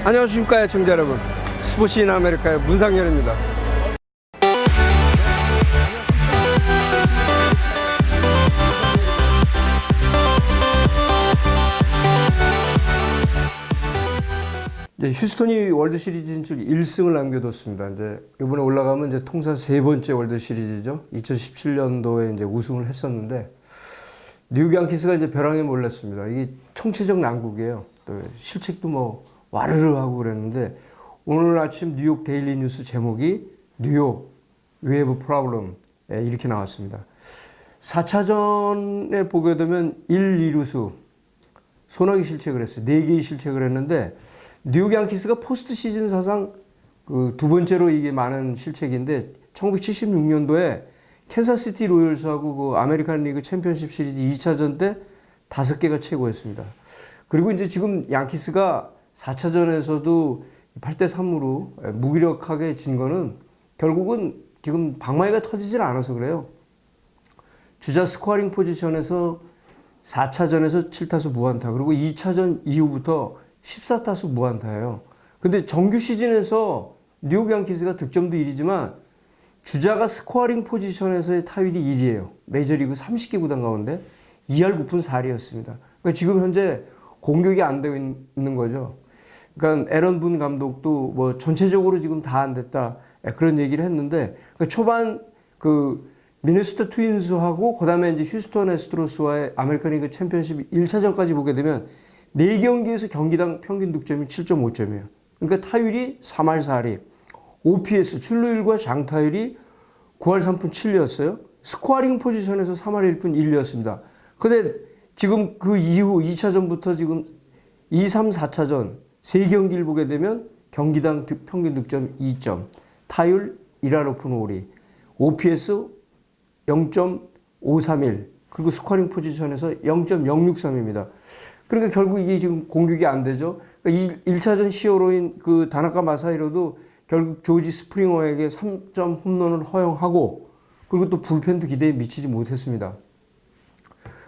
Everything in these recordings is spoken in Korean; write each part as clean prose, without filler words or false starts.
안녕하십니까 청자 여러분, 스포츠인 아메리카의 문상열입니다. 이제 휴스턴이 월드 시리즈 진출 1승을 남겨뒀습니다. 이제 이번에 올라가면 이제 통산 세 번째 월드 시리즈죠. 2017년도에 이제 우승을 했었는데 뉴욕 양키스가 이제 벼랑에 몰렸습니다. 이게 총체적 난국이에요. 또 실책도 뭐 와르르 하고 그랬는데 오늘 아침 뉴욕 데일리 뉴스 제목이 뉴욕 We have a problem 이렇게 나왔습니다. 4차전에 보게 되면 1, 2루수 소나기 실책을 했어요. 4개의 실책을 했는데 뉴욕 양키스가 포스트 시즌 사상 그 두 번째로 이게 많은 실책인데 1976년도에 캔사스시티 로열스하고 그 아메리칸 리그 챔피언십 시리즈 2차전 때 5개가 최고였습니다. 그리고 이제 지금 양키스가 4차전에서도 8대3으로 무기력하게 진 거는 결국은 지금 방망이가 터지질 않아서 그래요. 주자 스코어링 포지션에서 4차전에서 7타수 무안타, 그리고 2차전 이후부터 14타수 무안타예요. 근데 정규 시즌에서 뉴욕 양키스가 득점도 1위지만 주자가 스코어링 포지션에서의 타율이 1위예요. 메이저리그 30개 구단 가운데 2할 9푼 4리였습니다. 그러니까 지금 현재 공격이 안 되고 있는 거죠. 그러니까 에런 분 감독도 뭐 전체적으로 지금 다 안 됐다 그런 얘기를 했는데, 그러니까 초반 그 미네소타 트윈스하고 그다음에 이제 휴스턴 애스트로스와의 아메리칸 리그 챔피언십 1차전까지 보게 되면 4경기에서 경기당 평균 득점이 7.5점이에요. 그러니까 타율이 3할 4리, OPS 출루율과 장타율이 9할 3푼 7리였어요. 스코어링 포지션에서 3할 1푼 1리였습니다. 근데 지금 그 이후 2차전부터 지금 2, 3, 4차전 3경기를 보게 되면 경기당 평균 득점 2점, 타율 1할 5푼 5리, OPS 0.531, 그리고 스코어링 포지션에서 0.063입니다. 그러니까 결국 이게 지금 공격이 안 되죠. 그러니까 1차전 시어로인 그 다나카 마사히로도 결국 조지 스프링어에게 3점 홈런을 허용하고, 그리고 또 불펜도 기대에 미치지 못했습니다.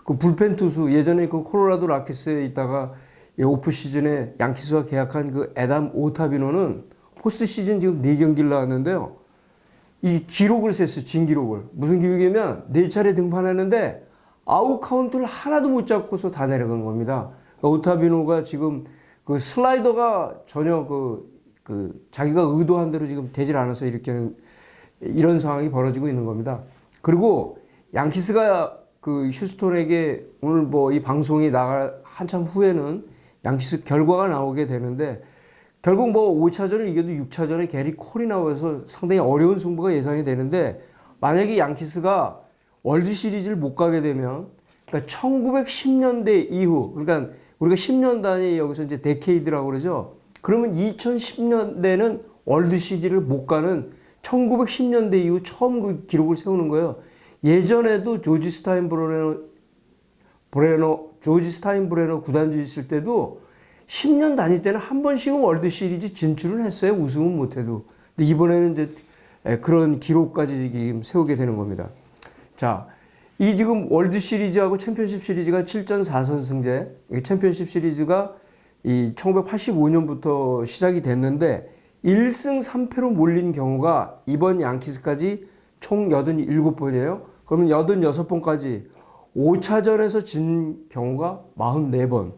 그 불펜 투수, 예전에 그 콜로라도 라키스에 있다가 오프 시즌에 양키스와 계약한 그 에담 오타비노는 포스트 시즌 지금 4경기를 나왔는데요. 이 기록을 셌어요. 진 기록을. 무슨 기록이냐면 4차례 등판했는데 아웃 카운트를 하나도 못 잡고서 다 내려간 겁니다. 그러니까 오타비노가 지금 그 슬라이더가 전혀 자기가 의도한 대로 지금 되질 않아서 이런 상황이 벌어지고 있는 겁니다. 그리고 양키스가 그 휴스턴에게 오늘 뭐 이 방송이 나갈 한참 후에는 양키스 결과가 나오게 되는데, 결국 뭐 5차전을 이겨도 6차전에 게리 콜이 나와서 상당히 어려운 승부가 예상이 되는데, 만약에 양키스가 월드 시리즈를 못 가게 되면, 그러니까 1910년대 이후, 그러니까 우리가 10년 단위 여기서 이제 데케이드라고 그러죠. 그러면 2010년대는 월드 시리즈를 못 가는 1910년대 이후 처음 그 기록을 세우는 거예요. 예전에도 조지 스타인브레너 구단주 있을 때도 10년 단위 때는 한 번씩은 월드 시리즈 진출을 했어요. 우승은 못해도. 근데 이번에는 이제 그런 기록까지 지금 세우게 되는 겁니다. 자, 이 지금 월드 시리즈하고 챔피언십 시리즈가 7전 4선승제, 챔피언십 시리즈가 이 1985년부터 시작이 됐는데 1승 3패로 몰린 경우가 이번 양키스까지 총 87번이에요. 그러면 86번까지 5차전에서 진 경우가 44번,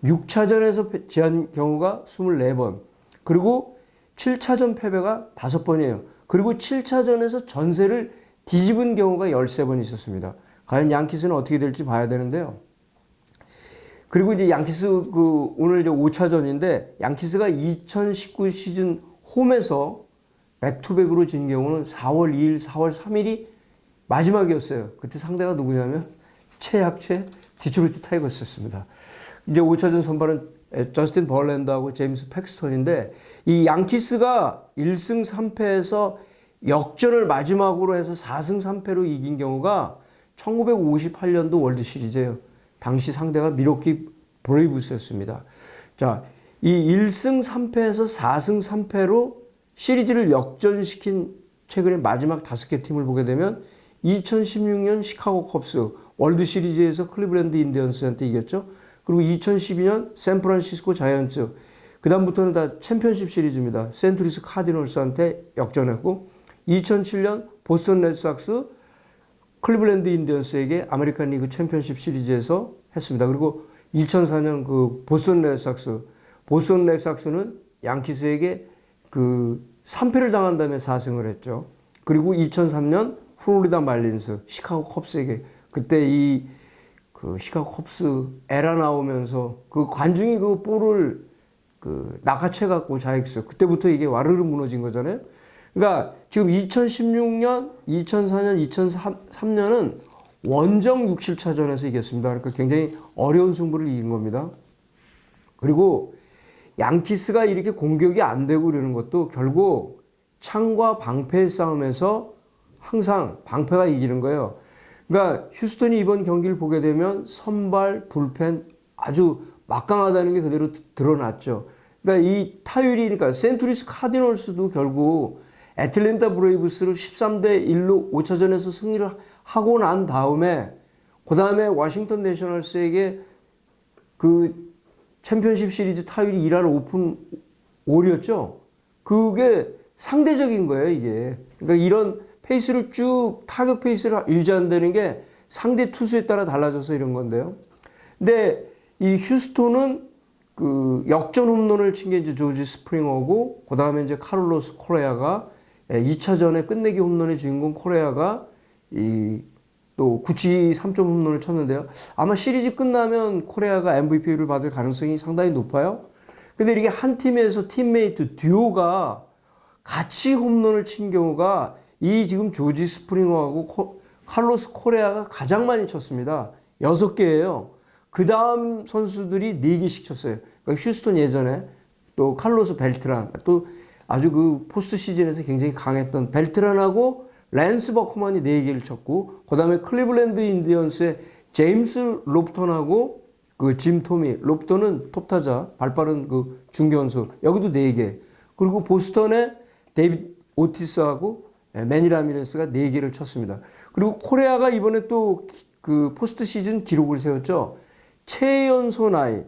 6차전에서 지한 경우가 24번, 그리고 7차전 패배가 5번이에요. 그리고 7차전에서 전세를 뒤집은 경우가 13번 있었습니다. 과연 양키스는 어떻게 될지 봐야 되는데요. 그리고 이제 양키스 오늘 이제 5차전인데 양키스가 2019 시즌 홈에서 백투백으로 진 경우는 4월 2일, 4월 3일이 마지막이었어요. 그때 상대가 누구냐면 최약체 디트로이트 타이거스였습니다. 이제 5차전 선발은 저스틴 벌랜드하고 제임스 팩스턴인데, 이 양키스가 1승 3패에서 역전을 마지막으로 해서 4승 3패로 이긴 경우가 1958년도 월드 시리즈예요. 당시 상대가 미러키 브레이브스였습니다. 자, 이 1승 3패에서 4승 3패로 시리즈를 역전시킨 최근에 마지막 5개 팀을 보게 되면 2016년 시카고 컵스 월드 시리즈에서 클리블랜드 인디언스한테 이겼죠. 그리고 2012년 샌프란시스코 자이언츠, 그다음부터는 다 챔피언십 시리즈입니다. 센트루이스 카디널스한테 역전했고 2007년 보스턴 레드삭스 클리블랜드 인디언스에게 아메리칸 리그 챔피언십 시리즈에서 했습니다. 그리고 2004년 그 보스턴 레드삭스는 양키스에게 그 3패를 당한 다음에 4승을 했죠. 그리고 2003년 플로리다 말린스 시카고 컵스에게 그때 이 그 시카고 컵스 에라 나오면서 그 관중이 그 볼을 그 낚아채 갖고 자익수 그때부터 이게 와르르 무너진 거잖아요. 그러니까 지금 2016년, 2004년, 2003년은 원정 6실차전에서 이겼습니다. 그러니까 굉장히 어려운 승부를 이긴 겁니다. 그리고 양키스가 이렇게 공격이 안 되고 그러는 것도 결국 창과 방패의 싸움에서 항상 방패가 이기는 거예요. 그러니까 휴스턴이 이번 경기를 보게 되면 선발, 불펜 아주 막강하다는 게 그대로 드러났죠. 그러니까 이 타율이, 그러니까 센트루이스 카디널스도 결국 애틀랜타 브레이브스를 13대 1로 5차전에서 승리를 하고 난 다음에 그 다음에 워싱턴 내셔널스에게 그 챔피언십 시리즈 타율이 1할 5푼 5리였죠. 그게 상대적인 거예요, 이게. 그러니까 이런 페이스를 쭉 타격 페이스를 유지한다는 게 상대 투수에 따라 달라져서 이런 건데요. 근데 이 휴스톤은 그 역전 홈런을 친 게 이제 조지 스프링어고, 그 다음에 이제 카를로스 코레아가 2차전에 끝내기 홈런의 주인공 코레아가 또 구치 3점 홈런을 쳤는데요. 아마 시리즈 끝나면 코레아가 MVP를 받을 가능성이 상당히 높아요. 근데 이렇게 한 팀에서 팀메이트 듀오가 같이 홈런을 친 경우가 이 지금 조지 스프링어하고 카를로스 코레아가 가장 많이 쳤습니다. 6개예요. 그 다음 선수들이 4개씩 쳤어요. 그러니까 휴스턴 예전에 또 칼로스 벨트란, 또 아주 그 포스트 시즌에서 굉장히 강했던 벨트란하고 랜스 버크만이 4개를 쳤고, 그 다음에 클리블랜드 인디언스의 제임스 롭턴하고 그 짐 토미, 롭턴은 톱타자, 발빠른 그 중견수, 여기도 4개. 그리고 보스턴의 데이빗 오티스하고 매니 라미레스가 4개를 쳤습니다. 그리고 코레아가 이번에 또 그 포스트 시즌 기록을 세웠죠. 최연소 나이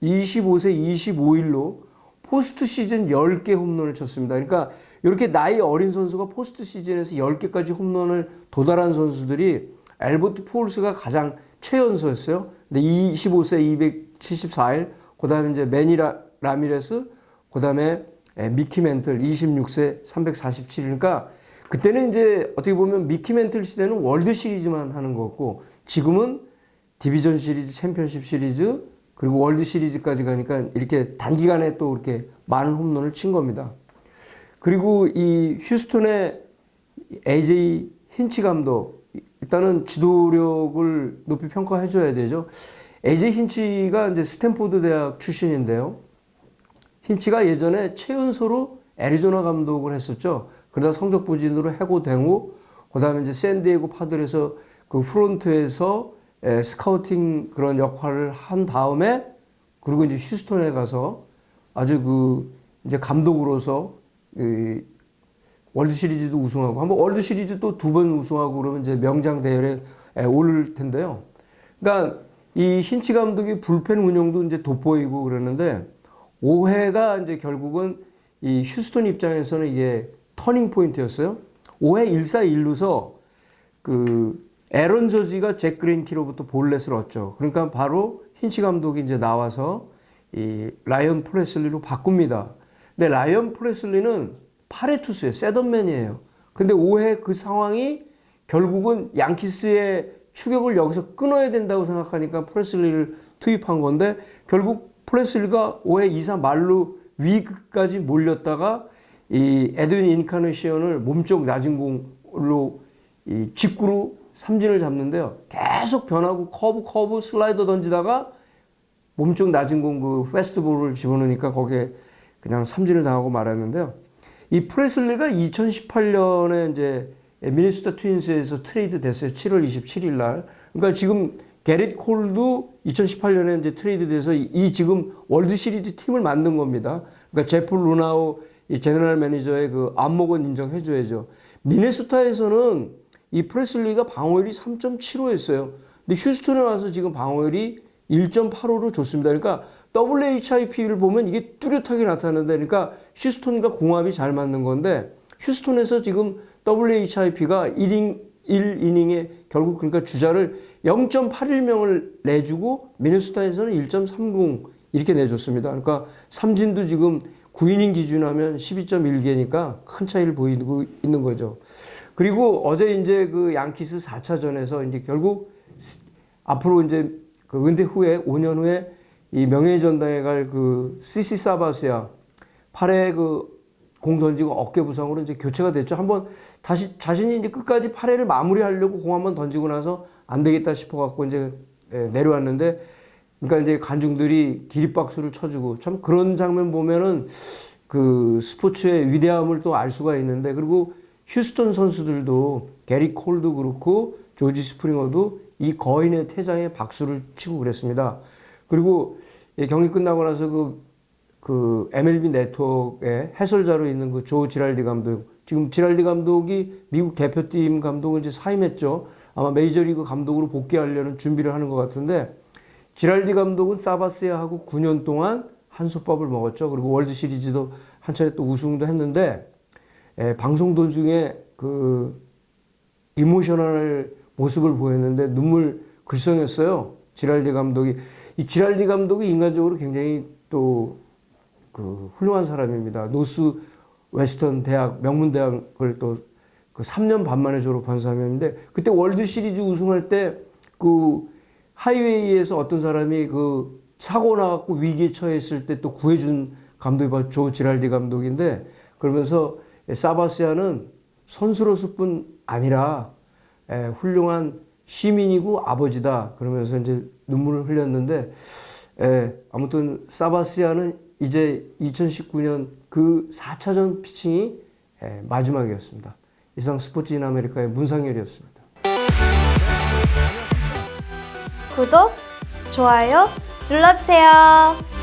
25세 25일로 포스트 시즌 10개 홈런을 쳤습니다. 그러니까 이렇게 나이 어린 선수가 포스트 시즌에서 10개까지 홈런을 도달한 선수들이 엘버트 푸올스가 가장 최연소였어요. 근데 25세 274일, 그 다음에 이제 매니 라미레스, 그 다음에 미키 멘틀 26세 347일. 그러니까 그때는 이제 어떻게 보면 미키 멘틀 시대는 월드 시리즈만 하는 거고, 지금은 디비전 시리즈, 챔피언십 시리즈, 그리고 월드 시리즈까지 가니까 이렇게 단기간에 또 이렇게 많은 홈런을 친 겁니다. 그리고 이 휴스턴의 AJ 힌치 감독, 일단은 지도력을 높이 평가해 줘야 되죠. AJ 힌치가 이제 스탠포드 대학 출신인데요. 힌치가 예전에 최연소로 애리조나 감독을 했었죠. 그러다 성적 부진으로 해고된 후, 그 다음에 이제 샌디에고 파드레서 그 프론트에서 스카우팅 그런 역할을 한 다음에, 그리고 이제 휴스턴에 가서 아주 그 이제 감독으로서 월드 시리즈도 우승하고, 한번 월드 시리즈 또 2번 우승하고 그러면 이제 명장 대열에 오를 텐데요. 그러니까 이 힌치 감독이 불펜 운영도 이제 돋보이고 그러는데, 5회가 이제 결국은 이 휴스턴 입장에서는 이게 터닝 포인트였어요. 5회 1사 1루서 그 에런 저지가 잭 그린키로부터 볼넷을 얻죠. 그러니까 바로 힌치 감독이 이제 나와서 이 라이언 프레슬리로 바꿉니다. 근데 라이언 프레슬리는 8회 투수예요. 셋업맨이에요. 근데 5회 그 상황이 결국은 양키스의 추격을 여기서 끊어야 된다고 생각하니까 프레슬리를 투입한 건데, 결국 프레슬리가 5회 2사 말루 위까지 몰렸다가 이 에드윈 인카네이션을 몸쪽 낮은 공으로 이 직구로 삼진을 잡는데요. 계속 변하고 커브 슬라이더 던지다가 몸쪽 낮은 공 그 페스트볼을 집어넣으니까 거기에 그냥 삼진을 당하고 말았는데요. 이 프레슬리가 2018년에 이제 미네소타 트윈스에서 트레이드 됐어요. 7월 27일 날. 그러니까 지금 게릿 콜도 2018년에 이제 트레이드 돼서 이 지금 월드 시리즈 팀을 만든 겁니다. 그러니까 제프 루나우 이 제너럴 매니저의 그 안목은 인정해줘야죠. 미네소타에서는 이 프레슬리가 방어율이 3.75였어요. 근데 휴스턴에 와서 지금 방어율이 1.85로 좋습니다. 그러니까 WHIP를 보면 이게 뚜렷하게 나타나는데, 그러니까 휴스턴과 궁합이 잘 맞는 건데, 휴스턴에서 지금 WHIP가 1이닝에 결국 그러니까 주자를 0.81명을 내주고 미네소타에서는 1.30 이렇게 내줬습니다. 그러니까 삼진도 지금 9이닝 기준하면 12.1개니까 큰 차이를 보이고 있는 거죠. 그리고 어제 이제 그 양키스 4차전에서 이제 결국 앞으로 이제 그 은퇴 후에 5년 후에 이 명예전당에 갈 그 CC 사바스야 8회 그 공 던지고 어깨 부상으로 이제 교체가 됐죠. 한번 다시 자신이 이제 끝까지 8회를 마무리하려고 공 한번 던지고 나서 안 되겠다 싶어 갖고 이제 내려왔는데, 그러니까 이제 관중들이 기립박수를 쳐주고, 참 그런 장면 보면은 그 스포츠의 위대함을 또 알 수가 있는데, 그리고 휴스턴 선수들도 게리 콜도 그렇고 조지 스프링어도 이 거인의 퇴장에 박수를 치고 그랬습니다. 그리고 경기 끝나고 나서 그 MLB 네트워크의 해설자로 있는 그 조 지랄디 감독, 지금 지랄디 감독이 미국 대표팀 감독을 이제 사임했죠. 아마 메이저리그 감독으로 복귀하려는 준비를 하는 것 같은데, 지랄디 감독은 사바스야하고 9년 동안 한솥밥을 먹었죠. 그리고 월드 시리즈도 한 차례 또 우승도 했는데, 방송 도중에 그 이모셔널 모습을 보였는데 눈물 글썽였어요. 지랄디 감독이. 이 지랄디 감독이 인간적으로 굉장히 또 그 훌륭한 사람입니다. 노스 웨스턴 대학 명문대학을 또 그 3년 반 만에 졸업한 사람이었는데, 그때 월드 시리즈 우승할 때 그 하이웨이에서 어떤 사람이 그 사고 나갖고 위기에 처했을 때 또 구해준 감독이 바로 조 지랄디 감독인데, 그러면서 사바스야는 선수로서뿐 아니라 훌륭한 시민이고 아버지다, 그러면서 이제 눈물을 흘렸는데, 아무튼 사바스야는 이제 2019년 그 4차전 피칭이 마지막이었습니다. 이상 스포츠 인 아메리카의 문상열이었습니다. 구독, 좋아요 눌러주세요.